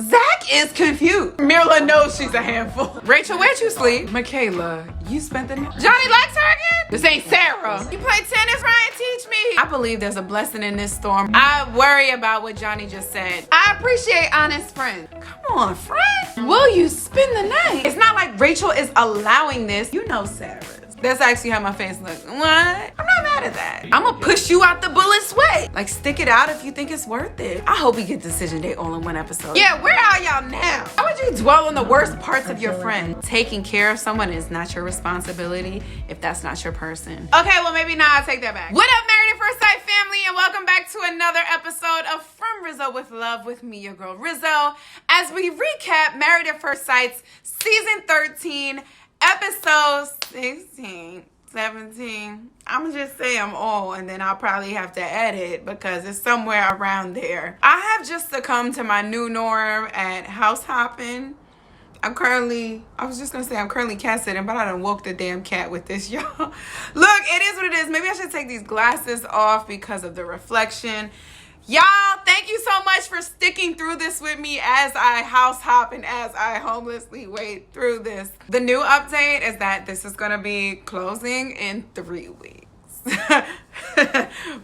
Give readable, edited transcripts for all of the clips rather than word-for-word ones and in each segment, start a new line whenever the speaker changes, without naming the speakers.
Zach is confused. Mirla knows she's a handful. Rachel, where'd you sleep? Michaela, you spent the night. Johnny likes her again? This ain't Sarah. You play tennis, Ryan? Teach me. I believe there's a blessing in this storm. I worry about what Johnny just said. I appreciate honest friends. Come on, friend. Will you spend the night? It's not like Rachel is allowing this. You know Sarah. That's actually how my face looks. What? I'm not mad at that. I'm gonna push you out the bullet's way. Like, stick it out if you think it's worth it. I hope we get decision day all in one episode. Yeah, where are y'all now? How would you dwell on the worst parts of your friend? Taking care of someone is not your responsibility if that's not your person. Okay, well, maybe now I'll take that back. What up, Married at First Sight family, and welcome back to another episode of From Rizzo with Love with me, your girl Rizzo, as we recap Married at First Sight's season 13, episode 16, 17. I'm gonna just say I'm all, and then I'll probably have to edit because it's somewhere around there. I have just succumbed to my new norm at house hopping. I'm currently cat sitting, but I done woke the damn cat with this, y'all. Look, it is what it is. Maybe I should take these glasses off because of the reflection. Y'all, thank you so much for sticking through this with me as I house hop and as I homelessly wait through this. The new update is that this is going to be closing in 3 weeks.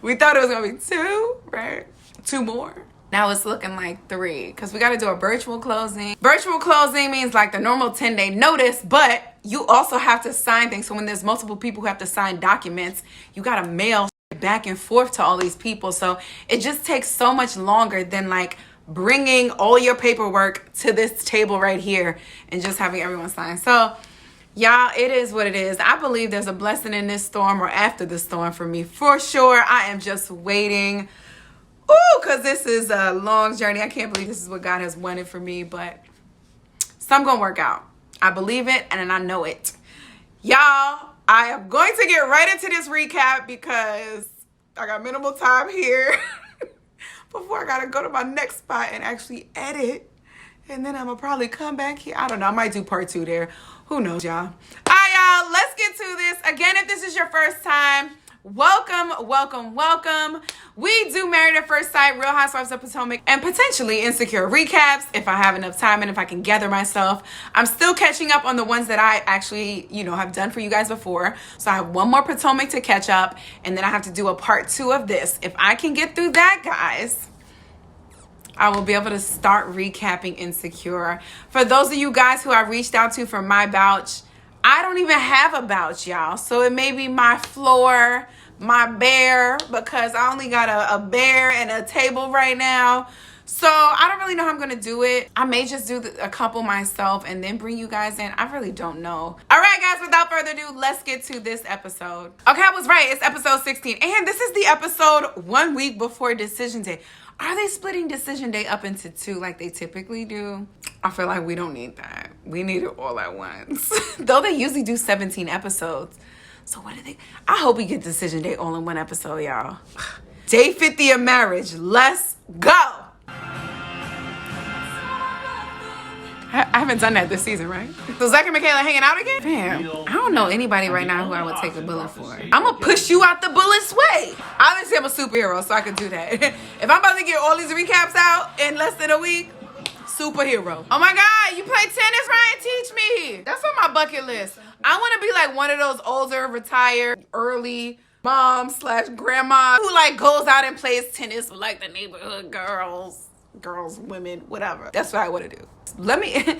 We thought it was going to be 2, right? 2 more. Now it's looking like 3 because we got to do a virtual closing. Virtual closing means like the normal 10-day notice, but you also have to sign things. So when there's multiple people who have to sign documents, you got to mail back and forth to all these people. So it just takes so much longer than like bringing all your paperwork to this table right here and just having everyone sign. So y'all, it is what it is. I believe there's a blessing in this storm or after the storm for me for sure. I am just waiting. Ooh, because this is a long journey. I can't believe this is what God has wanted for me, but some gonna work out. I believe it and I know it. Y'all, I am going to get right into this recap because I got minimal time here before I gotta go to my next spot and actually edit. And then I'm gonna probably come back here. I don't know, I might do part 2 there. Who knows, y'all? All right, y'all, let's get to this. Again, if this is your first time, welcome, welcome, welcome. We do Married at First Sight, Real Housewives of Potomac, and potentially Insecure recaps if I have enough time and if I can gather myself. I'm still catching up on the ones that I actually, have done for you guys before. So I have one more Potomac to catch up, and then I have to do a part 2 of this. If I can get through that, guys, I will be able to start recapping Insecure. For those of you guys who I reached out to for my vouch, I don't even have a vouch, y'all. So it may be my floor, my bear, because I only got a bear and a table right now. So I don't really know how I'm going to do it. I may just do a couple myself and then bring you guys in. I really don't know. All right, guys, without further ado, let's get to this episode. Okay, I was right. It's episode 16. And this is the episode 1 week before Decision Day. Are they splitting Decision Day up into 2 like they typically do? I feel like we don't need that. We need it all at once. Though they usually do 17 episodes. So what do they? I hope we get Decision Day all in one episode, y'all. Day 50 of marriage. Let's go. I haven't done that this season, right? So Zack and Michaela hanging out again? Damn. I don't know anybody right now who I would take a bullet for. I'm going to push you out the bullet's way. Obviously, I'm a superhero, so I can do that. If I'm about to get all these recaps out in less than a week, superhero. Oh my God, you play tennis, Ryan? Teach me. That's on my bucket list. I want to be like one of those older, retired, early mom / grandma who like goes out and plays tennis with like the neighborhood girls, women, whatever. That's what I want to do. Let me get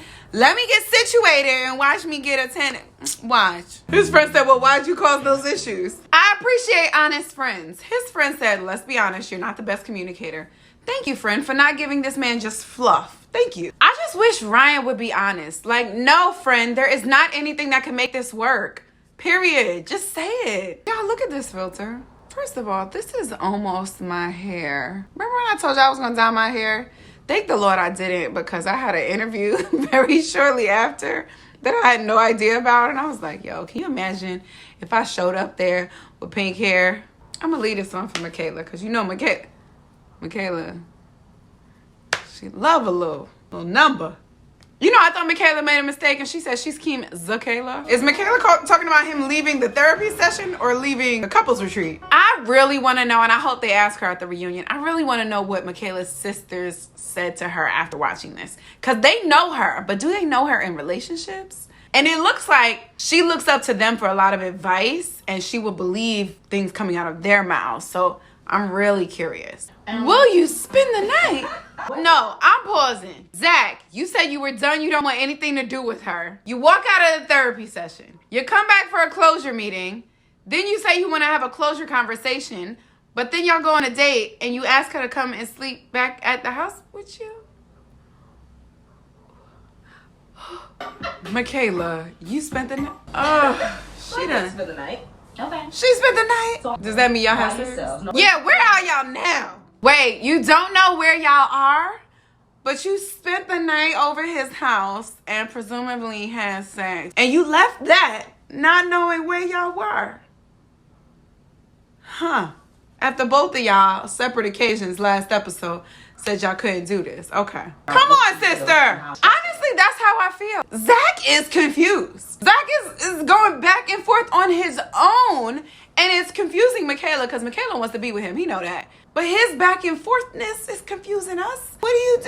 situated and watch me get a tennis. Watch. His friend said, well, why'd you cause those issues? I appreciate honest friends. His friend said, let's be honest, you're not the best communicator. Thank you, friend, for not giving this man just fluff. Thank you. I just wish Ryan would be honest. Like, no, friend, there is not anything that can make this work. Period. Just say it. Y'all, look at this filter. First of all, this is almost my hair. Remember when I told you I was going to dye my hair? Thank the Lord I didn't, because I had an interview very shortly after that I had no idea about. And I was like, yo, can you imagine if I showed up there with pink hair? I'm going to leave this one for Michaela, because you know Michaela, she love a little number. You know, I thought Michaela made a mistake and she said she's Team Zakayla. Is Michaela talking about him leaving the therapy session or leaving the couples retreat? I really want to know, and I hope they ask her at the reunion. I really want to know what Michaela's sisters said to her after watching this. Because they know her, but do they know her in relationships? And it looks like she looks up to them for a lot of advice and she will believe things coming out of their mouths. So I'm really curious. Will you spend the night? No, I'm pausing. Zach, you said you were done. You don't want anything to do with her. You walk out of the therapy session. You come back for a closure meeting. Then you say you want to have a closure conversation. But then y'all go on a date and you ask her to come and sleep back at the house with you? Michaela, you spent the night? Oh, she done.
Spent the night. Okay.
She spent the night? Does that mean y'all have sex? Yeah, where are y'all now? Wait, you don't know where y'all are? But you spent the night over his house and presumably had sex. And you left that not knowing where y'all were. Huh. After both of y'all, separate occasions last episode, said y'all couldn't do this. Okay. Come on, sister. Honestly, that's how I feel. Zach is confused. Zach is going back and forth on his own. And it's confusing Michaela because Michaela wants to be with him. He know that. But his back and forthness is confusing us. What are you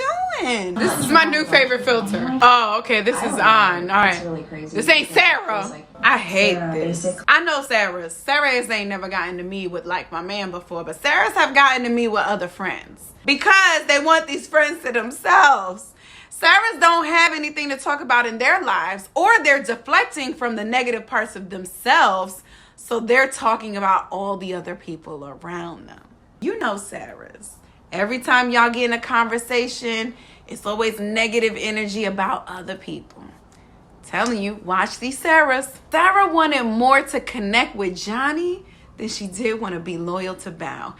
doing? This is my new favorite filter. Oh, okay. This is on. All right. This ain't Sarah. I hate this. I know Sarah's. Sarah's ain't never gotten to me with like my man before. But Sarah's have gotten to me with other friends. Because they want these friends to themselves. Sarah's don't have anything to talk about in their lives. Or they're deflecting from the negative parts of themselves. So they're talking about all the other people around them. You know Sarah's. Every time y'all get in a conversation, it's always negative energy about other people. Telling you, watch these Sarah's. Sarah wanted more to connect with Johnny than she did want to be loyal to Bao.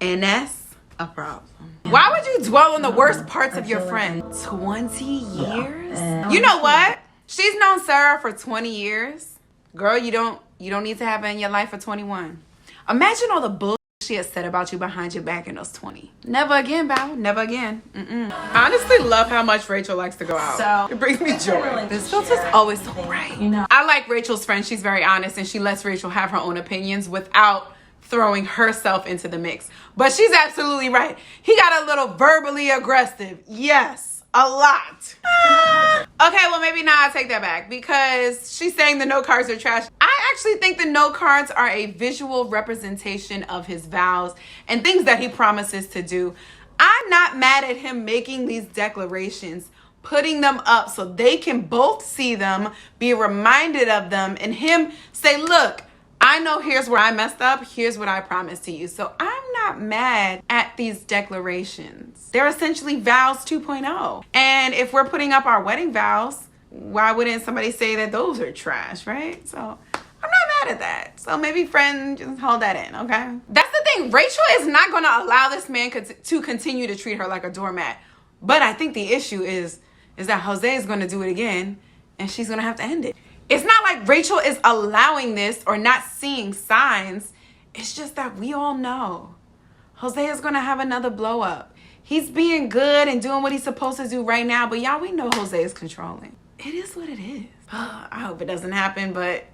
And that's a problem. Why would you dwell on the worst parts of your friend? 20 years? You know what? She's known Sarah for 20 years. Girl, you don't need to have her in your life for 21. Imagine all the bullshit she has said about you behind your back in those 20. Never again, Bao. Never again. I honestly love how much Rachel likes to go out. So, it brings me joy. This filter's always so bright. You know, I like Rachel's friend. She's very honest and she lets Rachel have her own opinions without throwing herself into the mix. But she's absolutely right. He got a little verbally aggressive. Yes, a lot. Okay, well, maybe now I take that back because she's saying the note cards are trash. I actually think the note cards are a visual representation of his vows and things that he promises to do. I'm not mad at him making these declarations, putting them up so they can both see them, be reminded of them, and him say, look, I know here's where I messed up. Here's what I promised to you. So I'm not mad at these declarations. They're essentially vows 2.0. And if we're putting up our wedding vows, why wouldn't somebody say that those are trash, right? So I'm not mad at that. So maybe friend, just hold that in, okay? That's the thing. Rachel is not going to allow this man to continue to treat her like a doormat. But I think the issue is that Jose is going to do it again and she's going to have to end it. It's not like Rachel is allowing this or not seeing signs. It's just that we all know Jose is going to have another blow up. He's being good and doing what he's supposed to do right now. But y'all, we know Jose is controlling. It is what it is. I hope it doesn't happen, but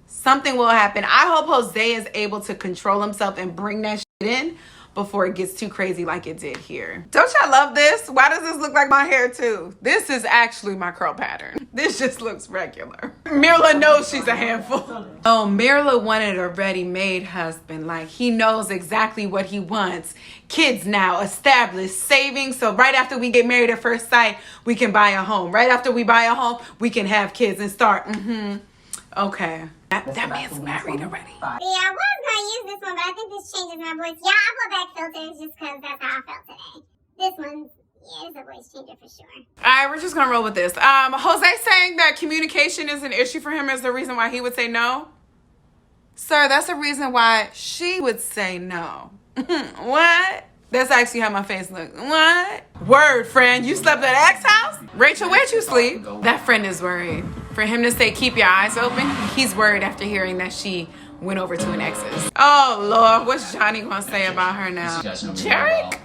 something will happen. I hope Jose is able to control himself and bring that shit in before it gets too crazy like it did here. Don't y'all love this? Why does this look like my hair too? This is actually my curl pattern. This just looks regular. Mirla knows she's a handful. Oh, Mirla wanted a ready-made husband. Like, he knows exactly what he wants. Kids now, established, saving. So right after we get married at first sight, we can buy a home. Right after we buy a home, we can have kids and start. Okay. That man's married already.
Yeah, I was going to use this one, but I think this changes my voice. Yeah, I put back filters just because that's how I felt today. This one, yeah, it's a voice changer for sure.
All right, we're just going to roll with this. Jose saying that communication is an issue for him is the reason why he would say no. Sir, that's the reason why she would say no. What? That's actually how my face looks. What? Word, friend. You slept at X's house? Rachel, where'd you sleep? That friend is worried. For him to say, keep your eyes open, he's worried after hearing that she went over to an ex's. Oh, Lord. What's Johnny going to say about her now? Jarek?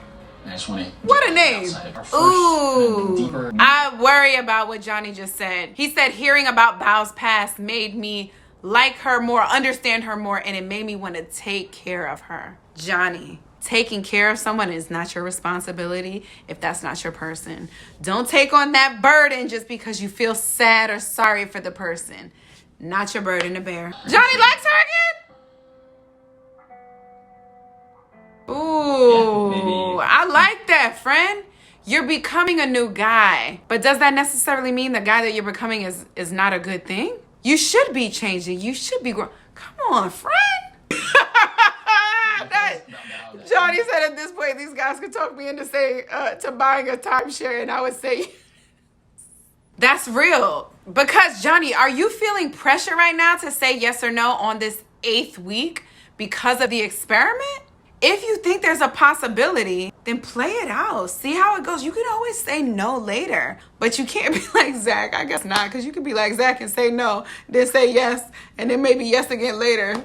What a name. Ooh. I worry about what Johnny just said. He said hearing about Bao's past made me like her more, understand her more, and it made me want to take care of her. Johnny, taking care of someone is not your responsibility if that's not your person. Don't take on that burden just because you feel sad or sorry for the person. Not your burden to bear. Johnny likes her again? Ooh, I like that, friend. You're becoming a new guy. But does that necessarily mean the guy that you're becoming is not a good thing? You should be changing. You should be growing. Come on, friend. Johnny said at this point, these guys could talk me into to buying a timeshare, and I would say, that's real. Because, Johnny, are you feeling pressure right now to say yes or no on this 8th week because of the experiment? If you think there's a possibility, then play it out. See how it goes. You can always say no later, but you can't be like Zach. I guess not, because you could be like Zach and say no, then say yes, and then maybe yes again later.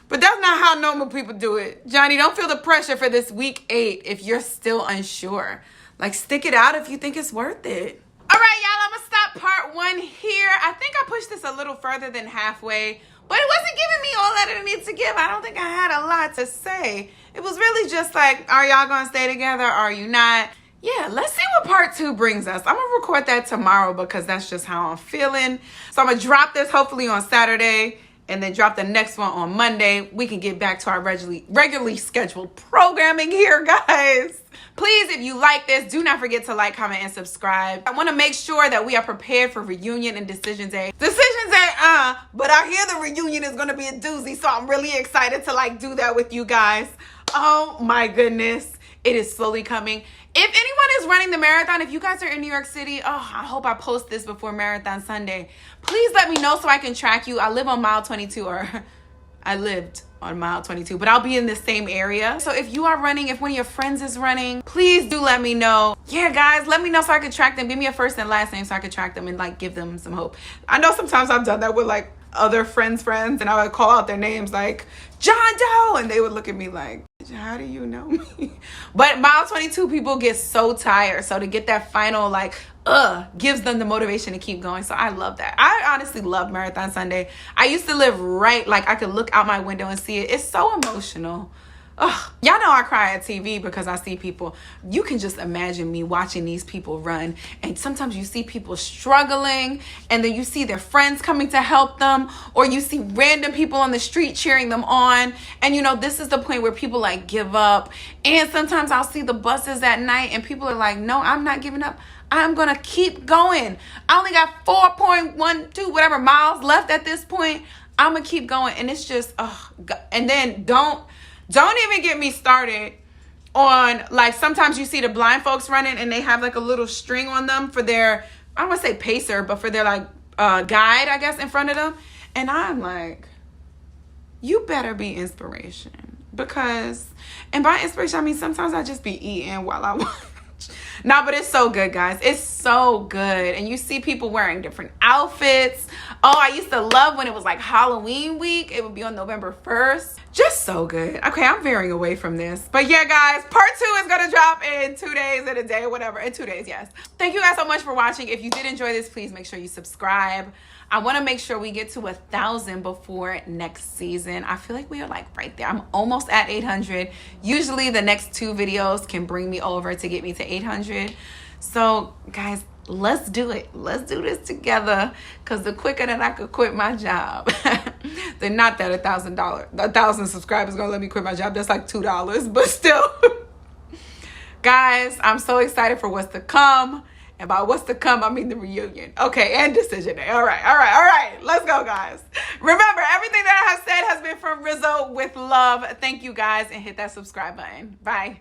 But that's not how normal people do it. Johnny, don't feel the pressure for this week 8 if you're still unsure. Like, stick it out if you think it's worth it. All right, y'all, I'm going to stop part 1 here. I think I pushed this a little further than halfway, but it wasn't giving me all that it needed to give. I don't think I had a lot to say. It was really just like, are y'all going to stay together? Are you not? Yeah, let's see what part 2 brings us. I'm going to record that tomorrow because that's just how I'm feeling. So I'm going to drop this hopefully on Saturday and then drop the next one on Monday. We can get back to our regularly scheduled programming here, guys. Please, if you like this, do not forget to like, comment, and subscribe. I want to make sure that we are prepared for reunion and decision day. Decision day, but I hear the reunion is going to be a doozy, so I'm really excited to do that with you guys. Oh my goodness. It is slowly coming. If anyone is running the marathon, if you guys are in New York City, I hope I post this before Marathon Sunday. Please let me know so I can track you. I live on mile 22, or I lived on mile 22, but I'll be in the same area. So if you are running, if one of your friends is running, please do let me know. Yeah, guys, let me know so I can track them. Give me a first and last name so I can track them and give them some hope. I know sometimes I've done that with other friends, and I would call out their names like John Doe, and they would look at me like, how do you know me? But mile 22 people get so tired, so to get that final gives them the motivation to keep going. So I love that. I honestly love Marathon Sunday. I used to live I could look out my window and see it. It's so emotional. Ugh. Y'all know I cry at TV because I see people. You can just imagine me watching these people run, and sometimes you see people struggling, and then you see their friends coming to help them, or you see random people on the street cheering them on, and this is the point where people give up. And sometimes I'll see the buses at night and people are like, no, I'm not giving up. I'm gonna keep going. I only got 4.12 whatever miles left at this point. I'm gonna keep going. And it's just and then don't even get me started on sometimes you see the blind folks running and they have a little string on them for their, I don't want to say pacer, but for their guide, I guess, in front of them. And I'm like, you better be inspiration, because, and by inspiration I mean sometimes I just be eating while I watch. No, but it's so good, guys. It's so good. And you see people wearing different outfits. Oh, I used to love when it was Halloween week. It would be on November 1st. Just so good. Okay, I'm veering away from this. But yeah, guys, part 2 is going to drop in 2 days, in a day, whatever. In 2 days, yes. Thank you guys so much for watching. If you did enjoy this, please make sure you subscribe. I want to make sure we get to 1,000 before next season. I feel like we are right there. I'm almost at 800. Usually the next 2 videos can bring me over to get me to 800. So guys, let's do it. Let's do this together, because the quicker that I could quit my job, then not that $1,000 subscribers gonna let me quit my job. That's $2, but still. Guys, I'm so excited for what's to come. And by what's to come, I mean the reunion. Okay, and decision day. All right. Let's go, guys. Remember, everything that I have said has been from Rizzo with love. Thank you, guys, and hit that subscribe button. Bye.